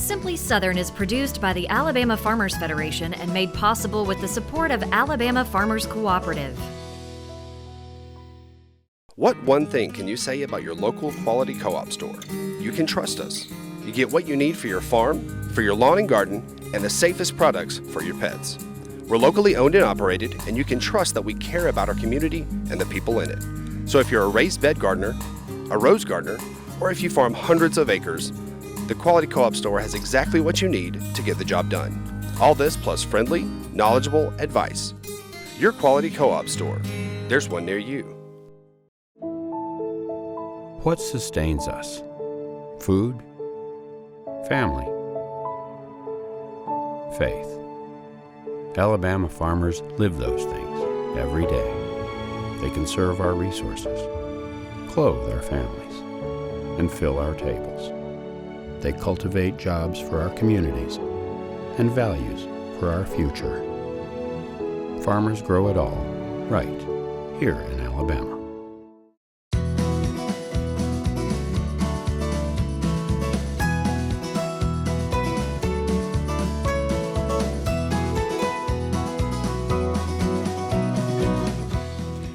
Simply Southern is produced by the Alabama Farmers Federation and made possible with the support of Alabama Farmers Cooperative. What one thing can you say about your local quality co-op store? You can trust us. You get what you need for your farm, for your lawn and garden, and the safest products for your pets. We're locally owned and operated, and you can trust that we care about our community and the people in it. So if you're a raised bed gardener, a rose gardener, or if you farm hundreds of acres, the Quality Co-op Store has exactly what you need to get the job done. All this plus friendly, knowledgeable advice. Your Quality Co-op Store. There's one near you. What sustains us? Food? Family? Faith. Alabama farmers live those things every day. They conserve our resources, clothe our families, and fill our tables. They cultivate jobs for our communities and values for our future. Farmers grow it all, right here in Alabama.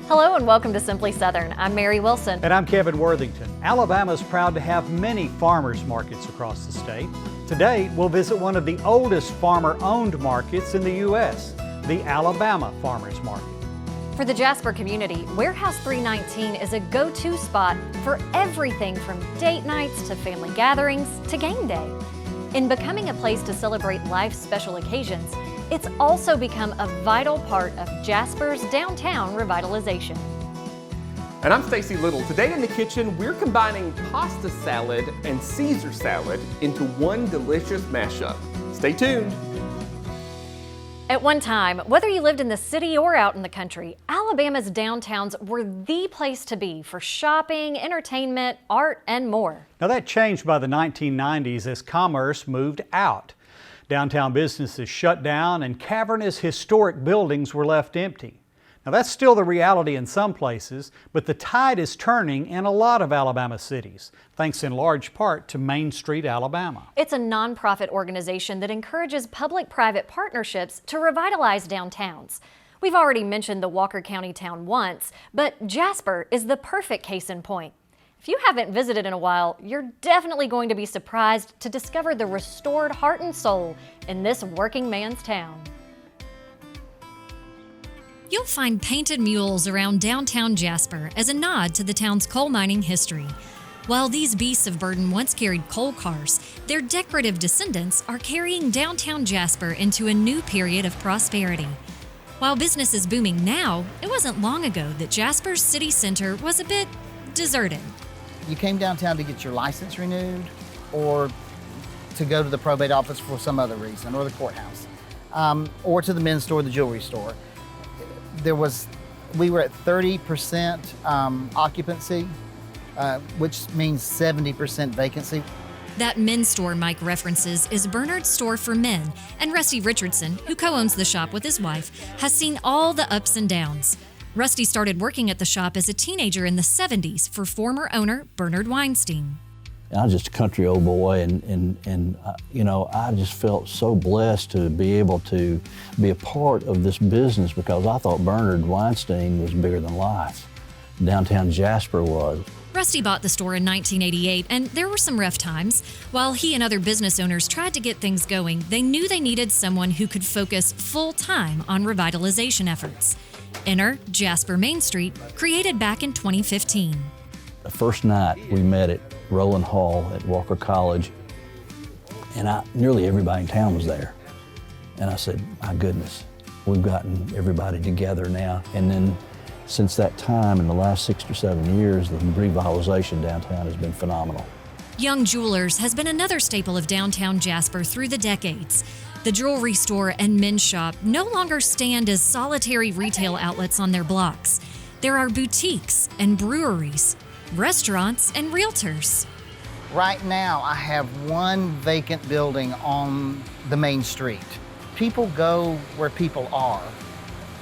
Hello and welcome to Simply Southern. I'm Mary Wilson. And I'm Kevin Worthington. Alabama is proud to have many farmers markets across the state. Today, we'll visit one of the oldest farmer-owned markets in the U.S., the Alabama Farmers Market. For the Jasper community, Warehouse 319 is a go-to spot for everything from date nights to family gatherings to game day. In becoming a place to celebrate life's special occasions, it's also become a vital part of Jasper's downtown revitalization. And I'm Stacy Little. Today in the kitchen, we're combining pasta salad and Caesar salad into one delicious mashup. Stay tuned. At one time, whether you lived in the city or out in the country, Alabama's downtowns were the place to be for shopping, entertainment, art, and more. Now that changed by the 1990s as commerce moved out. Downtown businesses shut down and cavernous historic buildings were left empty. Now that's still the reality in some places, but the tide is turning in a lot of Alabama cities, thanks in large part to Main Street Alabama. It's a nonprofit organization that encourages public-private partnerships to revitalize downtowns. We've already mentioned the Walker County town once, but Jasper is the perfect case in point. If you haven't visited in a while, you're definitely going to be surprised to discover the restored heart and soul in this working man's town. You'll find painted murals around downtown Jasper as a nod to the town's coal mining history. While these beasts of burden once carried coal cars, their decorative descendants are carrying downtown Jasper into a new period of prosperity. While business is booming now, it wasn't long ago that Jasper's city center was a bit deserted. You came downtown to get your license renewed or to go to the probate office for some other reason, or the courthouse, or to the men's store, the jewelry store. We were at 30% occupancy, which means 70% vacancy. That men's store Mike references is Bernard's Store for Men, and Rusty Richardson, who co-owns the shop with his wife, has seen all the ups and downs. Rusty started working at the shop as a teenager in the 70s for former owner Bernard Weinstein. I was just a country old boy, and you know, I just felt so blessed to be able to be a part of this business because I thought Bernard Weinstein was bigger than life. Downtown Jasper was. Rusty bought the store in 1988, and there were some rough times. While he and other business owners tried to get things going, they knew they needed someone who could focus full-time on revitalization efforts. Enter Jasper Main Street, created back in 2015. The first night we met at Rowland Hall at Walker College, and nearly everybody in town was there. And I said, my goodness, we've gotten everybody together now. And then since that time, in the last 6 or 7 years, the revitalization downtown has been phenomenal. Young Jewelers has been another staple of downtown Jasper through the decades. The jewelry store and men's shop no longer stand as solitary retail outlets on their blocks. There are boutiques and breweries, restaurants and realtors. Right now, I have one vacant building on the main street. People go where people are.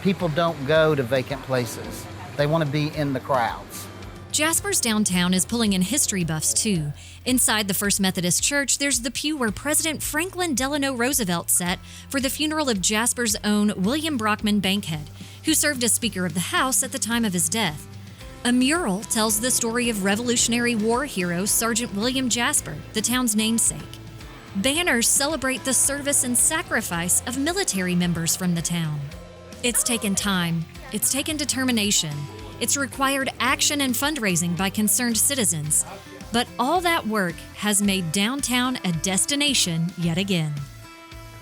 People don't go to vacant places. They want to be in the crowds. Jasper's downtown is pulling in history buffs too. Inside the First Methodist Church, there's the pew where President Franklin Delano Roosevelt sat for the funeral of Jasper's own William Brockman Bankhead, who served as Speaker of the House at the time of his death. A mural tells the story of Revolutionary War hero Sergeant William Jasper, the town's namesake. Banners celebrate the service and sacrifice of military members from the town. It's taken time, it's taken determination, it's required action and fundraising by concerned citizens, but all that work has made downtown a destination yet again.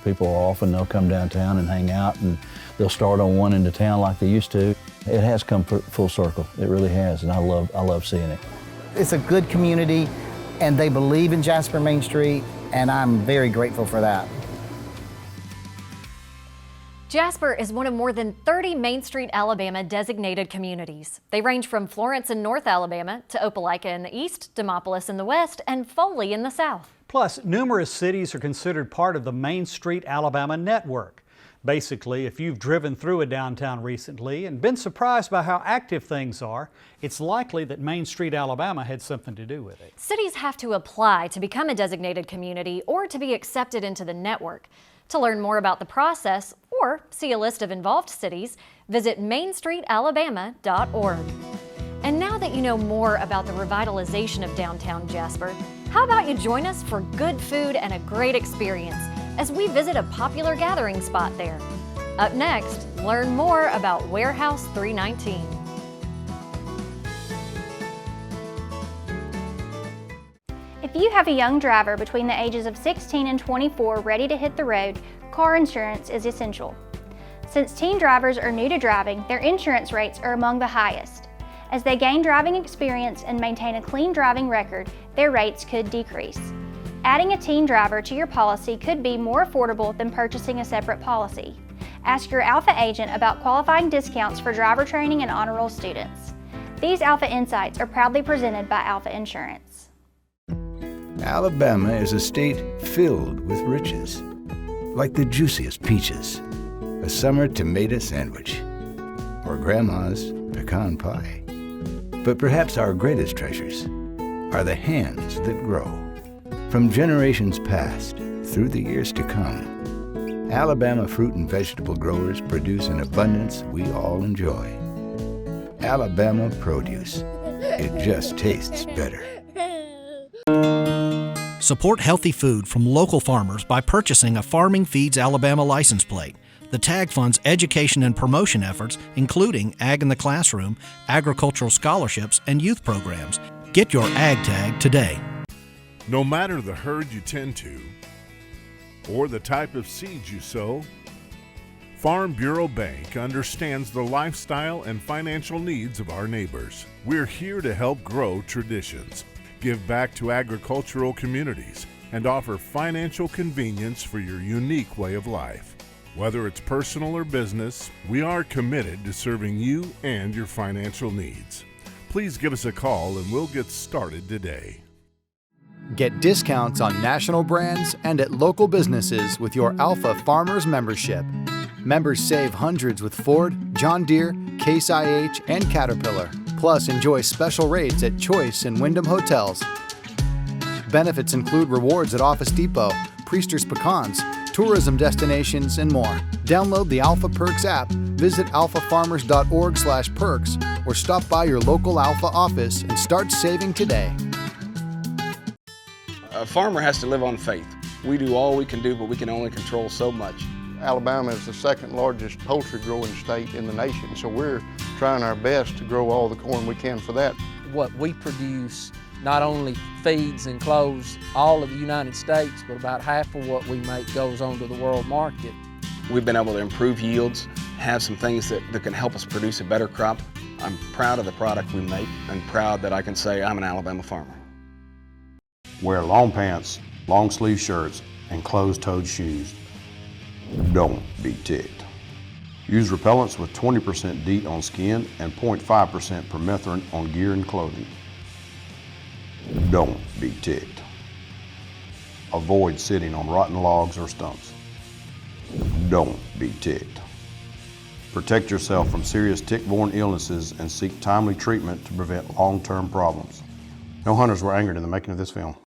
People often, they'll come downtown and hang out, and they'll start on one end of town like they used to. It has come full circle. It really has, and I love seeing it. It's a good community, and they believe in Jasper Main Street, and I'm very grateful for that. Jasper is one of more than 30 Main Street, Alabama designated communities. They range from Florence in North Alabama to Opelika in the east, Demopolis in the west, and Foley in the south. Plus, numerous cities are considered part of the Main Street, Alabama network. Basically, if you've driven through a downtown recently and been surprised by how active things are, it's likely that Main Street, Alabama had something to do with it. Cities have to apply to become a designated community or to be accepted into the network. To learn more about the process or see a list of involved cities, visit mainstreetalabama.org. And now that you know more about the revitalization of downtown Jasper, how about you join us for good food and a great experience as we visit a popular gathering spot there. Up next, learn more about Warehouse 319. If you have a young driver between the ages of 16 and 24 ready to hit the road, car insurance is essential. Since teen drivers are new to driving, their insurance rates are among the highest. As they gain driving experience and maintain a clean driving record, their rates could decrease. Adding a teen driver to your policy could be more affordable than purchasing a separate policy. Ask your Alpha agent about qualifying discounts for driver training and honor roll students. These Alpha Insights are proudly presented by Alpha Insurance. Alabama is a state filled with riches, like the juiciest peaches, a summer tomato sandwich, or Grandma's pecan pie. But perhaps our greatest treasures are the hands that grow. From generations past through the years to come, Alabama fruit and vegetable growers produce an abundance we all enjoy. Alabama produce. It just tastes better. Support healthy food from local farmers by purchasing a Farming Feeds Alabama license plate. The tag funds education and promotion efforts, including Ag in the Classroom, agricultural scholarships, and youth programs. Get your Ag tag today. No matter the herd you tend to, or the type of seeds you sow, Farm Bureau Bank understands the lifestyle and financial needs of our neighbors. We're here to help grow traditions, give back to agricultural communities, and offer financial convenience for your unique way of life. Whether it's personal or business, we are committed to serving you and your financial needs. Please give us a call and we'll get started today. Get discounts on national brands and at local businesses with your Alpha Farmers membership. Members save hundreds with Ford, John Deere, Case IH, and Caterpillar. Plus, enjoy special rates at Choice and Wyndham Hotels. Benefits include rewards at Office Depot, Priester's Pecans, tourism destinations, and more. Download the Alpha Perks app, visit alphafarmers.org/perks, or stop by your local Alpha office and start saving today. A farmer has to live on faith. We do all we can do, but we can only control so much. Alabama is the second largest poultry growing state in the nation, so we're trying our best to grow all the corn we can for that. What we produce not only feeds and clothes all of the United States, but about half of what we make goes on to the world market. We've been able to improve yields, have some things that can help us produce a better crop. I'm proud of the product we make and proud that I can say I'm an Alabama farmer. Wear long pants, long sleeve shirts, and closed-toed shoes. Don't be ticked. Use repellents with 20% DEET on skin and 0.5% permethrin on gear and clothing. Don't be ticked. Avoid sitting on rotten logs or stumps. Don't be ticked. Protect yourself from serious tick-borne illnesses and seek timely treatment to prevent long-term problems. No hunters were angered in the making of this film.